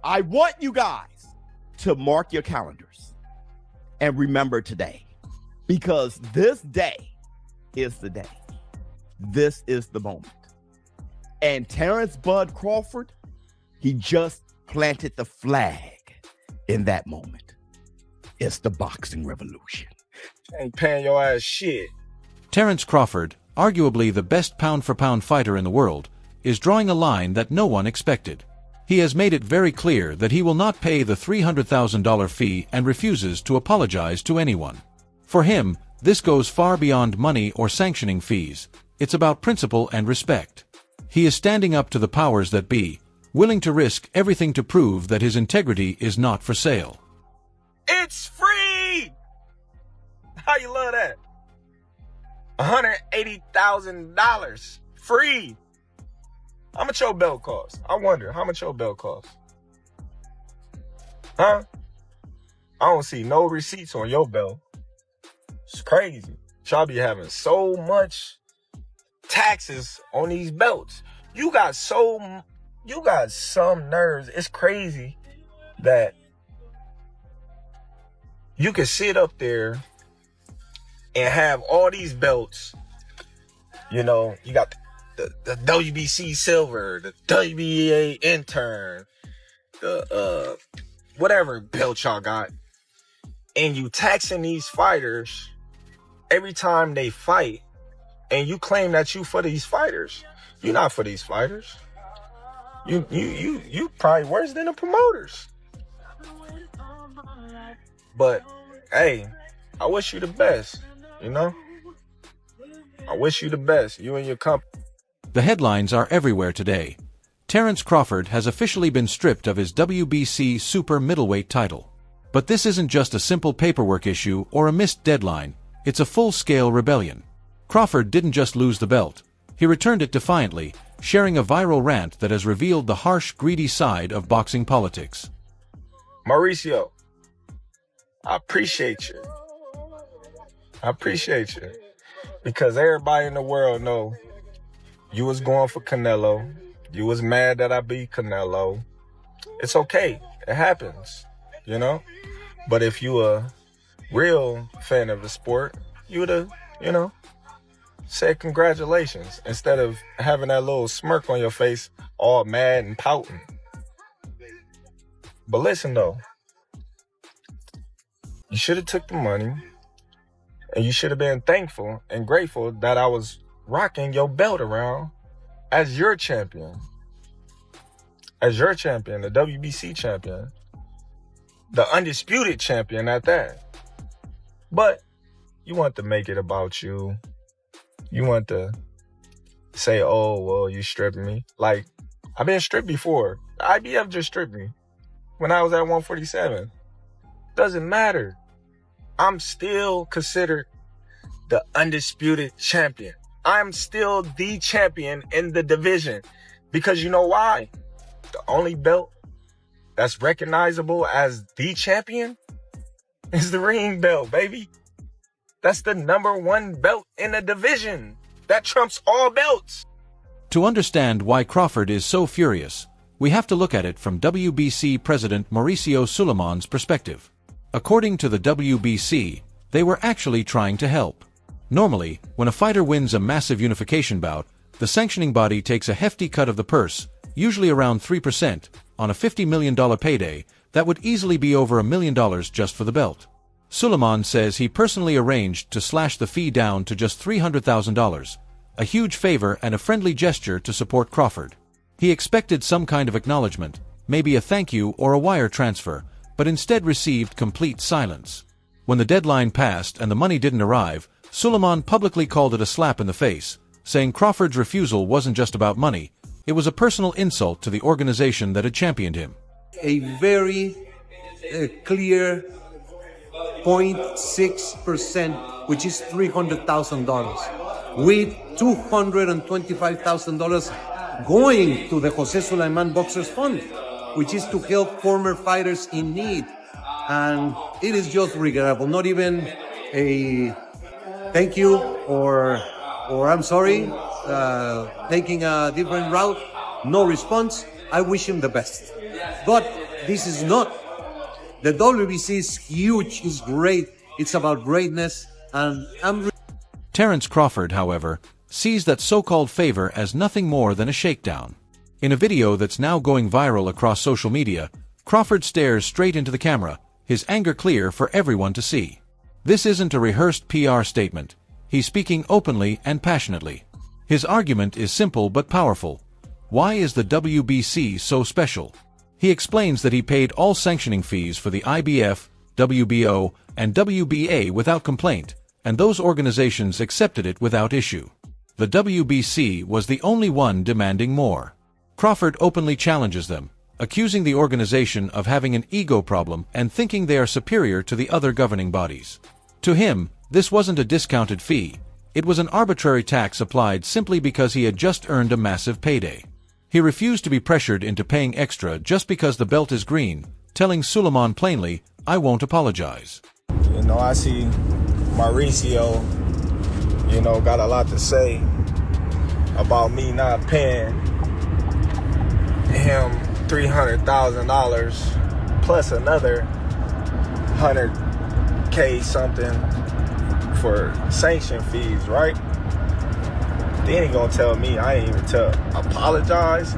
I want you guys to mark your calendars and remember today, because this day is the day. This is the moment. And Terence Bud Crawford, he just planted the flag in that moment. It's the boxing revolution. Ain't paying your ass shit. Terence Crawford, arguably the best pound-for-pound fighter in the world, is drawing a line that no one expected. He has made it very clear that he will not pay the $300,000 fee and refuses to apologize to anyone. For him, this goes far beyond money or sanctioning fees. It's about principle and respect. He is standing up to the powers that be, willing to risk everything to prove that his integrity is not for sale. It's free! How you love that? $180,000 free. How much your belt cost? I wonder, how much your belt cost? Huh? I don't see no receipts on your belt. It's crazy. Y'all be having so much taxes on these belts. You got some nerves. It's crazy that you can sit up there and have all these belts. You know, you got the WBC silver, the WBA intern, the whatever belt y'all got, and you taxing these fighters every time they fight, and you claim that you for these fighters. You're not for these fighters. You probably worse than the promoters. But hey, I wish you the best, you know? I wish you the best, you and your company. The headlines are everywhere today. Terence Crawford has officially been stripped of his WBC super middleweight title. But this isn't just a simple paperwork issue or a missed deadline, it's a full-scale rebellion. Crawford didn't just lose the belt, he returned it defiantly, sharing a viral rant that has revealed the harsh, greedy side of boxing politics. Mauricio, I appreciate you. I appreciate you. Because everybody in the world know you was going for Canelo. You was mad that I beat Canelo. It's okay. It happens, you know? But if you a real fan of the sport, you would have, you know, said congratulations instead of having that little smirk on your face, all mad and pouting. But listen though, you should have took the money and you should have been thankful and grateful that I was rocking your belt around as your champion. As your champion, the WBC champion. The undisputed champion at that. But you want to make it about you. You want to say, oh, well, you stripping me. Like, I've been stripped before. The IBF just stripped me when I was at 147. Doesn't matter. I'm still considered the undisputed champion. I'm still the champion in the division. Because you know why? The only belt that's recognizable as the champion is the ring belt, baby. That's the #1 belt in the division. That trumps all belts. To understand why Crawford is so furious, we have to look at it from WBC President Mauricio Suleiman's perspective. According to the WBC, they were actually trying to help. Normally, when a fighter wins a massive unification bout, the sanctioning body takes a hefty cut of the purse, usually around 3%, on a $50 million payday that would easily be over $1 million just for the belt. Suleiman says he personally arranged to slash the fee down to just $300,000, a huge favor and a friendly gesture to support Crawford. He expected some kind of acknowledgement, maybe a thank you or a wire transfer, but instead received complete silence. When the deadline passed and the money didn't arrive, Suleiman publicly called it a slap in the face, saying Crawford's refusal wasn't just about money, it was a personal insult to the organization that had championed him. A very clear 0.6%, which is $300,000, with $225,000 going to the Jose Sulaiman Boxers Fund, which is to help former fighters in need. And it is just regrettable. Not even a thank you or I'm sorry, taking a different route. No response. I wish him the best. But this is not. The WBC is huge, it's great, it's about greatness, and I'm Terence Crawford, however, sees that so-called favor as nothing more than a shakedown. In a video that's now going viral across social media, Crawford stares straight into the camera, his anger clear for everyone to see. This isn't a rehearsed PR statement. He's speaking openly and passionately. His argument is simple but powerful. Why is the WBC so special? He explains that he paid all sanctioning fees for the IBF, WBO, and WBA without complaint, and those organizations accepted it without issue. The WBC was the only one demanding more. Crawford openly challenges them, accusing the organization of having an ego problem and thinking they are superior to the other governing bodies. To him, this wasn't a discounted fee. It was an arbitrary tax applied simply because he had just earned a massive payday. He refused to be pressured into paying extra just because the belt is green, telling Suleiman plainly, "I won't apologize." I see Mauricio, got a lot to say about me not paying him $300,000 plus another $100K something for sanction fees, right? Then he gonna tell me I ain't even apologize?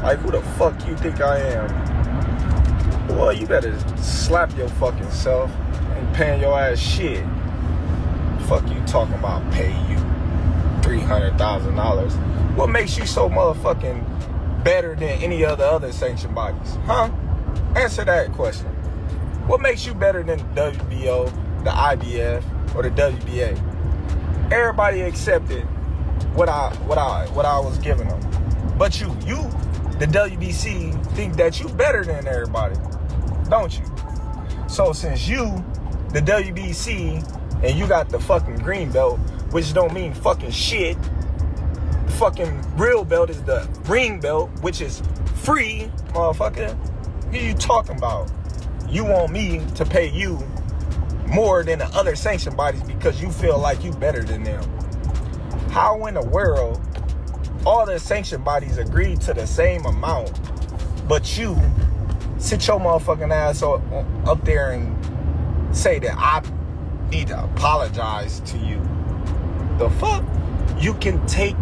Like, who the fuck you think I am? Boy, you better slap your fucking self. Ain't paying your ass shit. Fuck you talking about pay you $300,000. What makes you so motherfucking better than any other sanctioned bodies? Huh? Answer that question. What makes you better than the WBO, the IBF, or the WBA? Everybody accepted what I was giving them. But you, the WBC, think that you better than everybody, don't you? So since you, the WBC, and you got the fucking green belt, which don't mean fucking shit. The fucking real belt is the ring belt, which is free, motherfucker. What are you talking about? You want me to pay you more than the other sanctioned bodies because you feel like you better than them. How in the world all the sanctioned bodies agreed to the same amount, but you sit your motherfucking ass up there and say that I need to apologize to you? The fuck? You can take...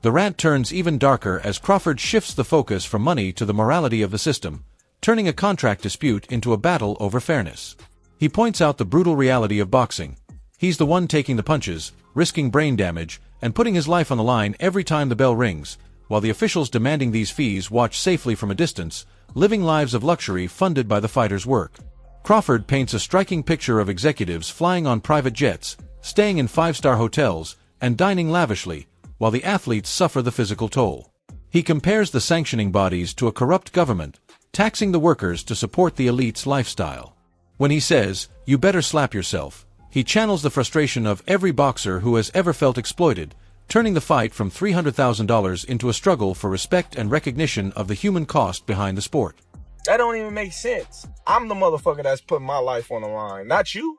The rant turns even darker as Crawford shifts the focus from money to the morality of the system, turning a contract dispute into a battle over fairness. He points out the brutal reality of boxing. He's the one taking the punches, risking brain damage, and putting his life on the line every time the bell rings, while the officials demanding these fees watch safely from a distance, living lives of luxury funded by the fighters' work. Crawford paints a striking picture of executives flying on private jets, staying in five-star hotels, and dining lavishly, while the athletes suffer the physical toll. He compares the sanctioning bodies to a corrupt government, taxing the workers to support the elite's lifestyle. When he says, "You better slap yourself," he channels the frustration of every boxer who has ever felt exploited, turning the fight from $300,000 into a struggle for respect and recognition of the human cost behind the sport. That don't even make sense. I'm the motherfucker that's putting my life on the line, not you.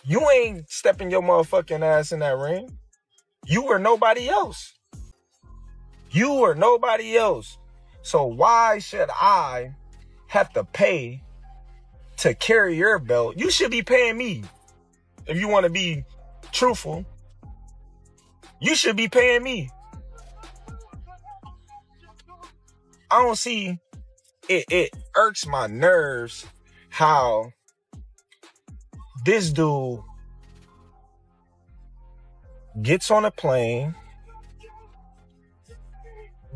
You ain't stepping your motherfucking ass in that ring. You or nobody else. You or nobody else. So why should I have to pay to carry your belt? You should be paying me. If you want to be truthful, you should be paying me. I don't see, it irks my nerves how this dude gets on a plane,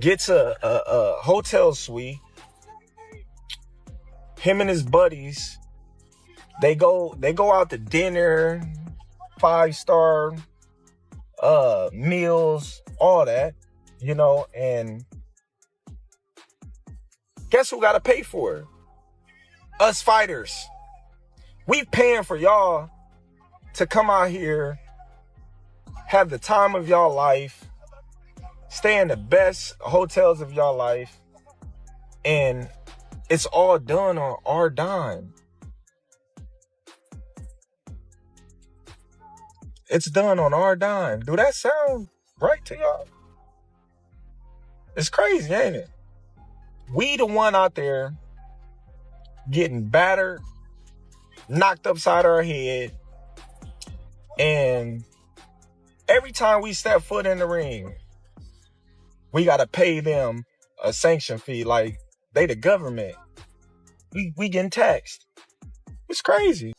gets a hotel suite, him and his buddies, they go out to dinner, 5-star meals, all that, and guess who gotta pay for it? Us fighters. We paying for y'all to come out here, have the time of y'all life, stay in the best hotels of y'all life, and it's all done on our dime. It's done on our dime. Do that sound right to y'all? It's crazy, ain't it? We the one out there getting battered, knocked upside our head, and every time we step foot in the ring, we got to pay them a sanction fee like they the government. We getting taxed. It's crazy.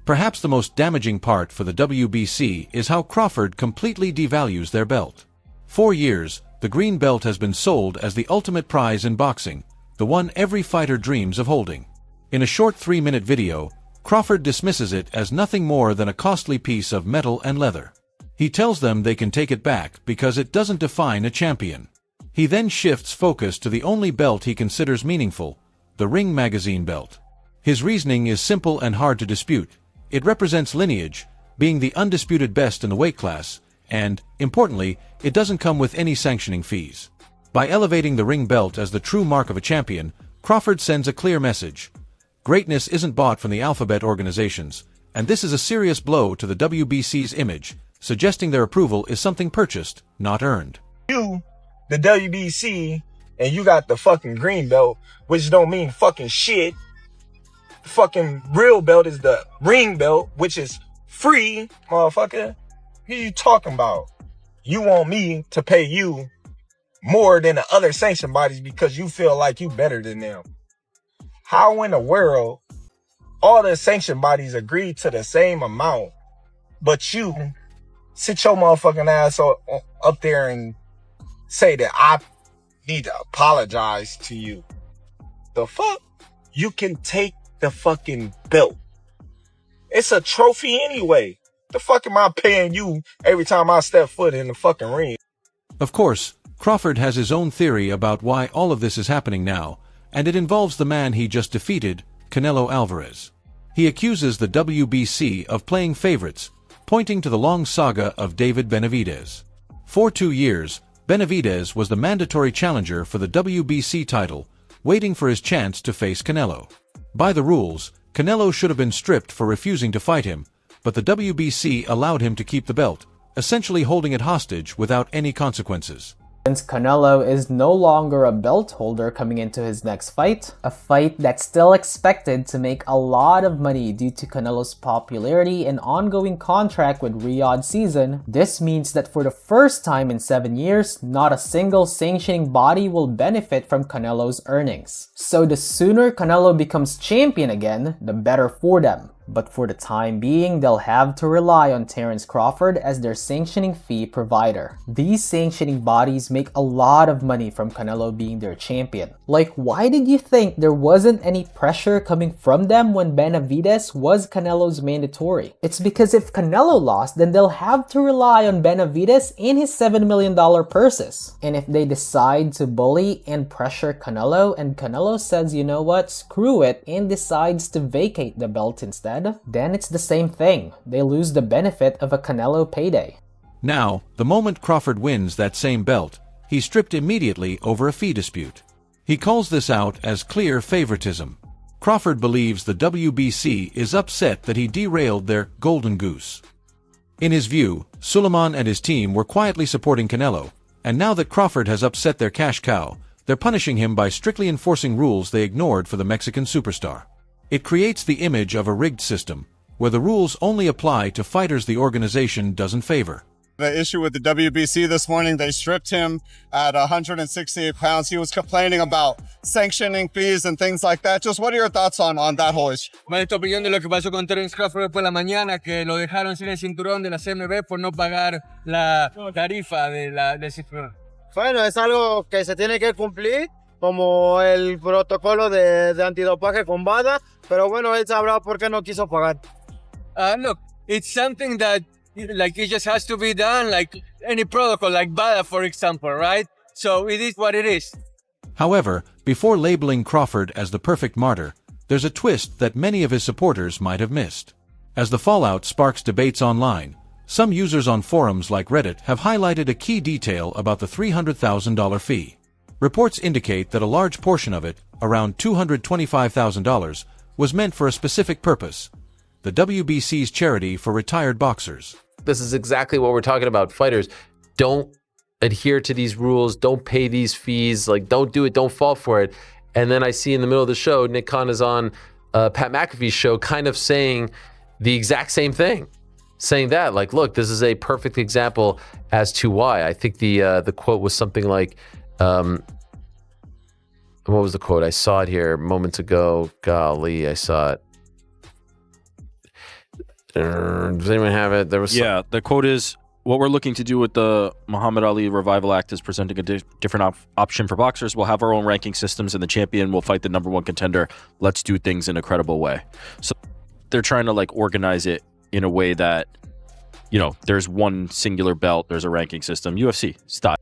Perhaps the most damaging part for the WBC is how Crawford completely devalues their belt. For years, the green belt has been sold as the ultimate prize in boxing, the one every fighter dreams of holding. In a short 3-minute video, Crawford dismisses it as nothing more than a costly piece of metal and leather. He tells them they can take it back because it doesn't define a champion. He then shifts focus to the only belt he considers meaningful, the Ring Magazine belt. His reasoning is simple and hard to dispute. It represents lineage, being the undisputed best in the weight class, and, importantly, it doesn't come with any sanctioning fees. By elevating the ring belt as the true mark of a champion, Crawford sends a clear message. Greatness isn't bought from the alphabet organizations, and this is a serious blow to the WBC's image, suggesting their approval is something purchased, not earned. You, the WBC, and you got the fucking green belt, which don't mean fucking shit. The fucking real belt is the ring belt, which is free, motherfucker. Who you talking about? You want me to pay you more than the other sanction bodies because you feel like you better than them. How in the world all the sanction bodies agree to the same amount, but you sit your motherfucking ass up there and say that I need to apologize to you? The fuck? You can take the fucking belt. It's a trophy anyway. The fuck am I paying you every time I step foot in the fucking ring? Of course, Crawford has his own theory about why all of this is happening now, and it involves the man he just defeated, Canelo Alvarez. He accuses the WBC of playing favorites, pointing to the long saga of David Benavidez. For 2 years, Benavidez was the mandatory challenger for the WBC title, waiting for his chance to face Canelo. By the rules, Canelo should have been stripped for refusing to fight him, but the WBC allowed him to keep the belt, essentially holding it hostage without any consequences. Since Canelo is no longer a belt holder coming into his next fight, a fight that's still expected to make a lot of money due to Canelo's popularity and ongoing contract with Riyadh Season, this means that for the first time in 7 years, not a single sanctioning body will benefit from Canelo's earnings. So the sooner Canelo becomes champion again, the better for them. But for the time being, they'll have to rely on Terence Crawford as their sanctioning fee provider. These sanctioning bodies make a lot of money from Canelo being their champion. Like, why did you think there wasn't any pressure coming from them when Benavidez was Canelo's mandatory? It's because if Canelo lost, then they'll have to rely on Benavidez and his $7 million purses. And if they decide to bully and pressure Canelo, and Canelo says, you know what, screw it, and decides to vacate the belt instead, then it's the same thing. They lose the benefit of a Canelo payday. Now, the moment Crawford wins that same belt, he's stripped immediately over a fee dispute. He calls this out as clear favoritism. Crawford believes the WBC is upset that he derailed their golden goose. In his view, Suleiman and his team were quietly supporting Canelo, and now that Crawford has upset their cash cow, they're punishing him by strictly enforcing rules they ignored for the Mexican superstar. It creates the image of a rigged system, where the rules only apply to fighters the organization doesn't favor. The issue with the WBC this morning, they stripped him at 168 pounds. He was complaining about sanctioning fees and things like that. Just what are your thoughts on that whole issue? ¿Cuál es tu opinión de lo que pasó con Terence Crawford después de la mañana, que lo dejaron sin el cinturón de la CMB por no pagar la tarifa del cinturón? Bueno, es algo que se tiene que cumplir, como el protocolo de antidopaje con BADA, pero bueno, él sabrá por qué no quiso pagar. Look, it's something that like it just has to be done, like any protocol, like BADA, for example, right? So it is what it is. However, before labeling Crawford as the perfect martyr, there's a twist that many of his supporters might have missed. As the fallout sparks debates online, some users on forums like Reddit have highlighted a key detail about the $300,000 fee. Reports indicate that a large portion of it, around $225,000, was meant for a specific purpose: the WBC's charity for retired boxers. This is exactly what we're talking about. Fighters, don't adhere to these rules, don't pay these fees, like don't do it, don't fall for it. And then I see in the middle of the show, Nick Khan is on Pat McAfee's show, kind of saying the exact same thing, saying that, like, look, this is a perfect example as to why. I think the quote was something like, what was the quote? I saw it here moments ago. Golly, I saw it. Does anyone have it? There was the quote is, what we're looking to do with the Muhammad Ali Revival Act is presenting a different option for boxers. We'll have our own ranking systems, and the champion will fight the number one contender. Let's do things in a credible way. So they're trying to like organize it in a way that, you know, there's one singular belt, there's a ranking system, UFC style.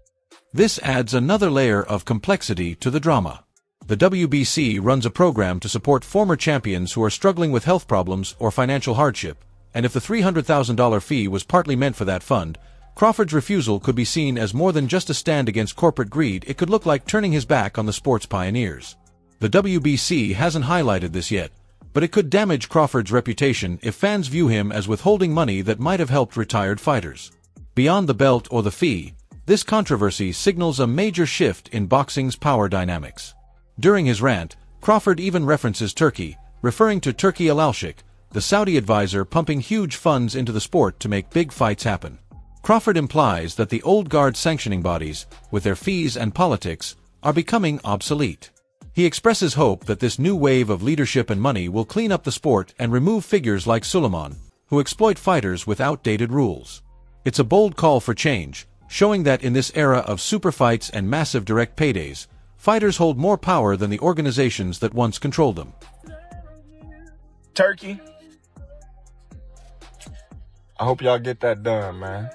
This adds another layer of complexity to the drama. The WBC runs a program to support former champions who are struggling with health problems or financial hardship. And if the $300,000 fee was partly meant for that fund, Crawford's refusal could be seen as more than just a stand against corporate greed. It could look like turning his back on the sport's pioneers. The WBC hasn't highlighted this yet, but it could damage Crawford's reputation if fans view him as withholding money that might have helped retired fighters. Beyond the belt or the fee, this controversy signals a major shift in boxing's power dynamics. During his rant, Crawford even references Turkey, referring to Turki Al-Sheikh, the Saudi advisor pumping huge funds into the sport to make big fights happen. Crawford implies that the old guard sanctioning bodies, with their fees and politics, are becoming obsolete. He expresses hope that this new wave of leadership and money will clean up the sport and remove figures like Suleiman, who exploit fighters with outdated rules. It's a bold call for change, showing that in this era of super fights and massive direct paydays, fighters hold more power than the organizations that once controlled them. Turkey, I hope y'all get that done, man.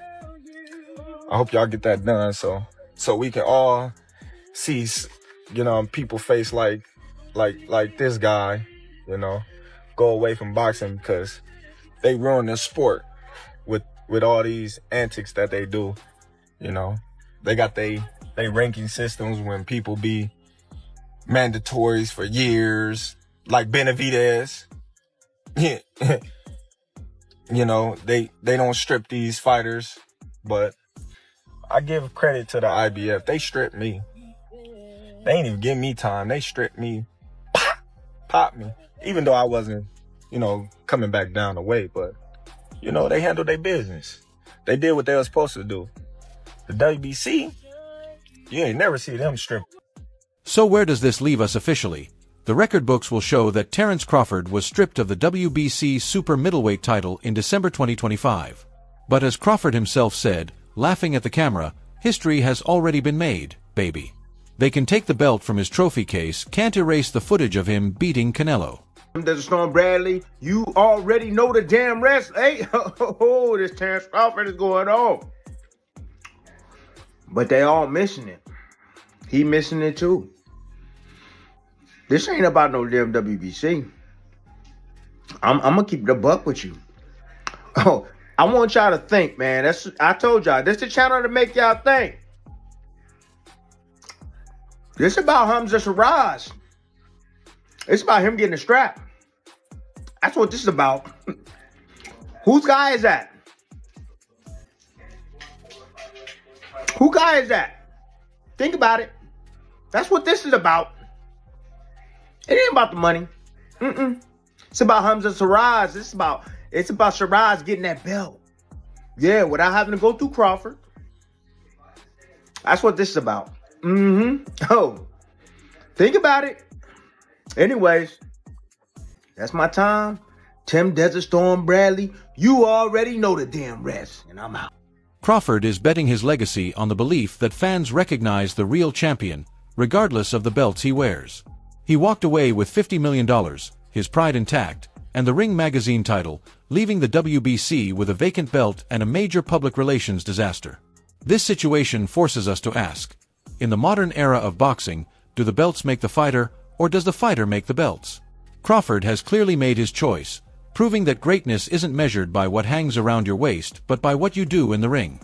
I hope y'all get that done so we can all see, you know, people face like this guy, you know, go away from boxing because they ruin the sport with all these antics that they do. You know, they got they ranking systems when people be mandatories for years, like Benavidez. You know, they don't strip these fighters, but I give credit to the IBF. They stripped me. They ain't even give me time. They stripped me, pop me, even though I wasn't, you know, coming back down the weight. But, you know, they handled their business. They did what they were supposed to do. The WBC, you ain't never see them strip. So where does this leave us officially? The record books will show that Terence Crawford was stripped of the WBC super middleweight title in December 2025. But as Crawford himself said, laughing at the camera, history has already been made, baby. They can take the belt from his trophy case, can't erase the footage of him beating Canelo. Desert Storm Bradley, you already know the damn rest. Hey, oh, this Terence Crawford is going on. But they all missing it. He missing it too. This ain't about no damn WBC. I'm gonna keep the buck with you. Oh, I want y'all to think, man. I told y'all, this is the channel to make y'all think. This about Hamza Shiraz. It's about him getting a strap. That's what this is about. Whose guy is that? Who guy is that? Think about it. That's what this is about. It ain't about the money. It's about Hamza Shiraz. It's about Shiraz getting that belt. Yeah, without having to go through Crawford. That's what this is about. Oh, think about it. Anyways, that's my time. Tim Desert Storm Bradley, you already know the damn rest, and I'm out. Crawford is betting his legacy on the belief that fans recognize the real champion, regardless of the belts he wears. He walked away with $50 million, his pride intact, and the Ring magazine title, leaving the WBC with a vacant belt and a major public relations disaster. This situation forces us to ask, in the modern era of boxing, do the belts make the fighter, or does the fighter make the belts? Crawford has clearly made his choice, proving that greatness isn't measured by what hangs around your waist, but by what you do in the ring.